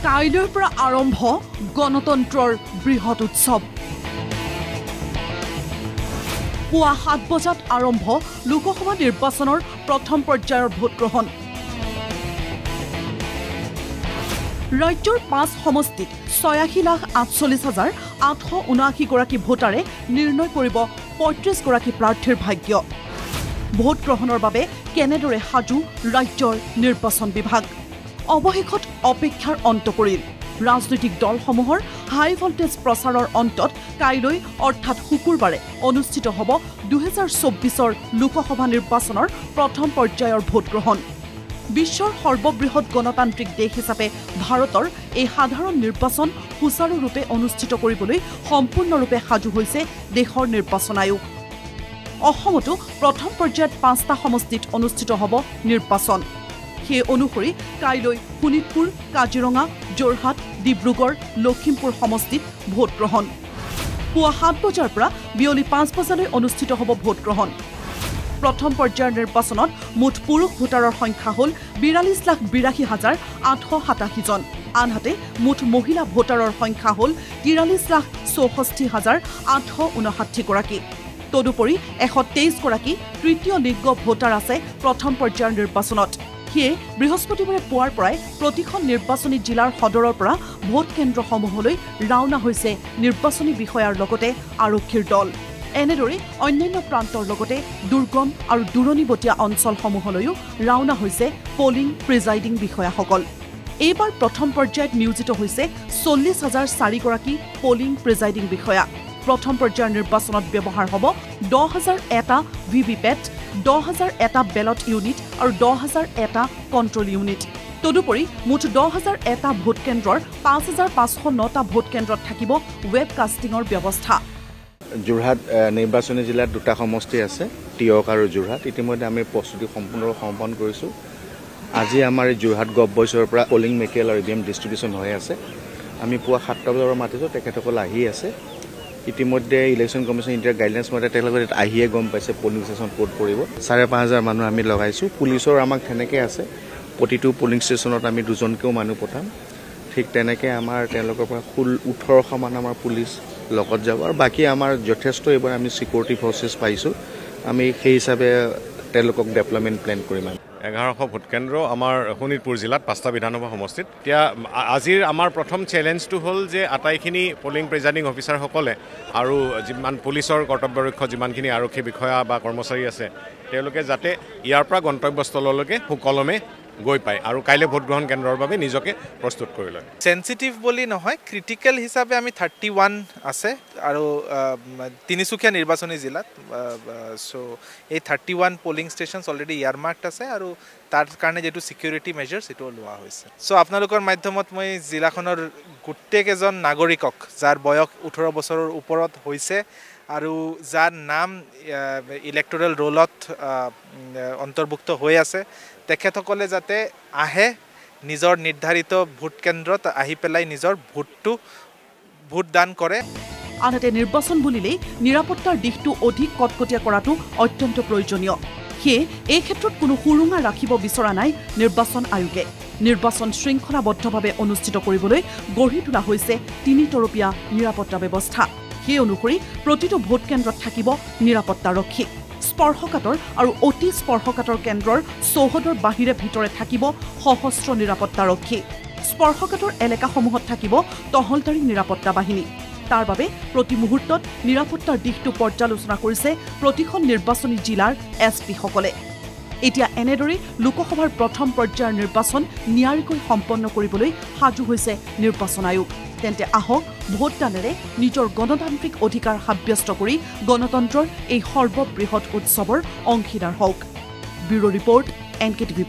কাইলৈৰ পৰা আৰম্ভ গণতন্ত্ৰৰ বৃহৎ উৎসৱ। পুৱা 7 বজাত আৰম্ভ লোকসভা নিৰ্বাচনৰ প্ৰথম পৰ্যায়ৰ ভোটগ্ৰহণ। ৰাজ্যৰ 5 সমষ্টিত 86,48,879 গৰাকী ভোটাৰে নিৰ্ণয় কৰিব 35 গৰাকী প্ৰাৰ্থীৰ ভাগ্য। ভোটগ্ৰহণৰ বাবে কেনেদৰে সাজু ৰাজ্যৰ নিৰ্বাচন বিভাগ। অৱশেষত অপেক্ষাৰ অন্ত পৰিল। ৰাজনৈতিক দলসমূহৰ হাই ভল্টেজ প্ৰচাৰৰ অন্তত কাইলৈ অৰ্থাৎ শুকুৰবাৰে অনুষ্ঠিত হ'ব 2024 লোকসভা নিৰ্বাচনৰ প্ৰথম পৰ্যায়ৰ ভোটগ্ৰহণ। বিশ্বৰ সৰ্ববৃহৎ গণতান্ত্ৰিক দেশ হিচাপে ভাৰতৰ এই সাধাৰণ নিৰ্বাচন সুচাৰুৰূপে অনুষ্ঠিত কৰিবলৈ সম্পূৰ্ণৰূপে সাজু হৈছে দেশৰ নিৰ্বাচন আয়োগ। অসমতো প্ৰথম পৰ্যায়ত 5টা সমষ্টিত অনুষ্ঠিত হ'ব নিৰ্বাচন। সেই অনুসৰি কাইলৈ শোণিতপুৰ, কাজিৰঙা, যোৰহাট, ডিব্ৰুগড়, লখিমপুৰ সমষ্টিত ভোটগ্ৰহণ। পুৱা 7 বজাৰ পৰা বিয়লি 5 বজালৈ অনুষ্ঠিত হ'ব ভোটগ্ৰহণ। প্ৰথম পৰ্যায়ৰ নিৰ্বাচনত মুঠ পুৰুষ ভোটাৰৰ সংখ্যা হ'ল 42,82,887 জন। আনহাতে মুঠ মহিলা ভোটাৰৰ সংখ্যা হ'ল 43,64,859 গৰাকী। তদুপৰি 123 গৰাকী তৃতীয় লিংগ ভোটাৰ আছে প্ৰথম পৰ্যায়ৰ নিৰ্বাচনত। সেয়ে বৃহস্পতিবাৰে পুৱাৰ পৰাই প্ৰতিখন নিৰ্বাচনী জিলাৰ সদৰৰ পৰা ভোট কেন্দ্ৰসমূহলৈ ৰাওনা হৈছে নিৰ্বাচনী বিষয়াৰ লগতে আৰক্ষীৰ দল। এনেদৰে অন্যান্য প্ৰান্তৰ লগতে দুৰ্গম আৰু দূৰণিবতীয়া অঞ্চলসমূহলৈও ৰাওনা হৈছে পলিং প্ৰিজাইডিং বিষয়াসকল। এইবাৰ প্ৰথম পৰ্যায়ত নিয়োজিত হৈছে 40,004 গৰাকী পলিং প্ৰিজাইডিং বিষয়া। প্ৰথম পৰ্যায়ৰ নিৰ্বাচনত ব্যৱহাৰ হ'ব 10,001টা ভিভিপেট, 10,001টা বেলট ইউনিট আৰু 10,001টা কণ্ট্ৰল ইউনিট। তদুপৰি মুঠ 10,001টা ভোট কেন্দ্ৰৰ 5,509টা ভোট কেন্দ্ৰত থাকিব ৱেব কাষ্টিঙৰ ব্যৱস্থা। যোৰহাট নিৰ্বাচনী জিলাত 2টা সমষ্টি আছে, টিয়ক আৰু যোৰহাট। ইতিমধ্যে আমি প্ৰস্তুতি সম্পূৰ্ণৰূপে সম্পন্ন কৰিছোঁ। আজি আমাৰ এই যোৰহাট গভবইচৰ পৰা পলিং মেটেৰিয়েল আৰু ইভিএম ডিষ্ট্ৰিবিউশ্যন হৈ আছে। আমি পুৱা 7টা বজাৰ পৰা মাতিছোঁ, তেখেতসকল আহি আছে। ইতিমধ্যে ইলেকশ্যন কমিশ্যন ইণ্ডিয়াৰ গাইডলাইন্স মতে তেওঁলোকে আহিয়ে গম পাইছে পলিং ষ্টেচন ক'ত পৰিব। 5,500 মানুহ আমি লগাইছোঁ। পুলিচৰ আমাক তেনেকৈ আছে, প্ৰতিটো পলিং ষ্টেচনত আমি 2জনকৈও মানুহ পঠাম। ঠিক তেনেকৈ আমাৰ তেওঁলোকৰ পৰা 1800 মান আমাৰ পুলিচ লগত যাব আৰু বাকী আমাৰ যথেষ্ট এইবাৰ আমি ছিকিউৰিটি ফৰ্চেছ পাইছোঁ। আমি সেই হিচাপে তেওঁলোকক ডেভেলপমেণ্ট প্লেন কৰিম। 1100 ভোটকেন্দ্ৰ আমাৰ শোণিতপুৰ জিলাত 5টা বিধানসভা সমষ্টিত। এতিয়া আজিৰ আমাৰ প্ৰথম চেলেঞ্জটো হ'ল যে আটাইখিনি পলিং প্ৰিজাইডিং অফিচাৰসকলে আৰু যিমান পুলিচৰ কৰ্তব্যৰক্ষ যিমানখিনি আৰক্ষী বিষয়া বা কৰ্মচাৰী আছে তেওঁলোকে যাতে ইয়াৰ পৰা গন্তব্যস্থললৈকে সুকলমে গৈ পায় আৰু কাইলৈ ভোটগ্ৰহণ কেন্দ্ৰৰ বাবে নিজকে প্ৰস্তুত কৰি লয়। সেন্সিটিভ বুলি নহয়, ক্ৰিটিকেল হিচাপে আমি 31 আছে আৰু তিনিচুকীয়া নিৰ্বাচনী জিলাত। চ' এই 31 পলিং ষ্টেচনছ অলৰেডি ইয়াৰমাৰ্কড আছে আৰু তাৰ কাৰণে যিটো ছিকিউৰিটি মেজাৰ্ছ সেইটোও লোৱা হৈছে। চ' আপোনালোকৰ মাধ্যমত মই জিলাখনৰ গোটেইকেইজন নাগৰিকক যাৰ বয়স 18 বছৰৰ ওপৰত হৈছে আৰু যাৰ নাম ইলেক্টৰেল ৰোলত অন্তৰ্ভুক্ত হৈ আছে তেখেতসকলে যাতে আহে নিজৰ নিৰ্ধাৰিত ভোট কেন্দ্ৰত আহি পেলাই নিজৰ ভোটদান কৰে। আনহাতে নিৰ্বাচন বুলিলেই নিৰাপত্তাৰ দিশটো অধিক কটকটীয়া কৰাটো অত্যন্ত প্ৰয়োজনীয়। সেয়ে এই ক্ষেত্ৰত কোনো সুৰুঙা ৰাখিব বিচৰা নাই নিৰ্বাচন আয়োগে। নিৰ্বাচন শৃংখলাবদ্ধভাৱে অনুষ্ঠিত কৰিবলৈ গঢ়ি তোলা হৈছে 3-তৰপীয়া নিৰাপত্তা ব্যৱস্থা। সেই অনুসৰি প্ৰতিটো ভোট কেন্দ্ৰত থাকিব নিৰাপত্তাৰক্ষী। স্পৰ্শকাতৰ আৰু অতি স্পৰ্শকাতৰ কেন্দ্ৰৰ চৌহদৰ বাহিৰে ভিতৰে থাকিব সশস্ত্ৰ নিৰাপত্তাৰক্ষী। স্পৰ্শকাতৰ এলেকাসমূহত থাকিব টহলদাৰী নিৰাপত্তা বাহিনী। তাৰ বাবে প্ৰতি মুহূৰ্তত নিৰাপত্তাৰ দিশটো পৰ্যালোচনা কৰিছে প্ৰতিখন নিৰ্বাচনী জিলাৰ SP সকলে। এতিয়া এনেদৰে লোকসভাৰ প্ৰথম পৰ্যায়ৰ নিৰ্বাচন নিয়াৰিকৈ সম্পন্ন কৰিবলৈ সাজু হৈছে নিৰ্বাচন আয়োগ। তেন্তে আহক ভোটদানেৰে নিজৰ গণতান্ত্ৰিক অধিকাৰ সাব্যস্ত কৰি গণতন্ত্ৰৰ এই সৰ্ববৃহৎ উৎসৱৰ অংশীদাৰ হওক। Bureau report NKTV+।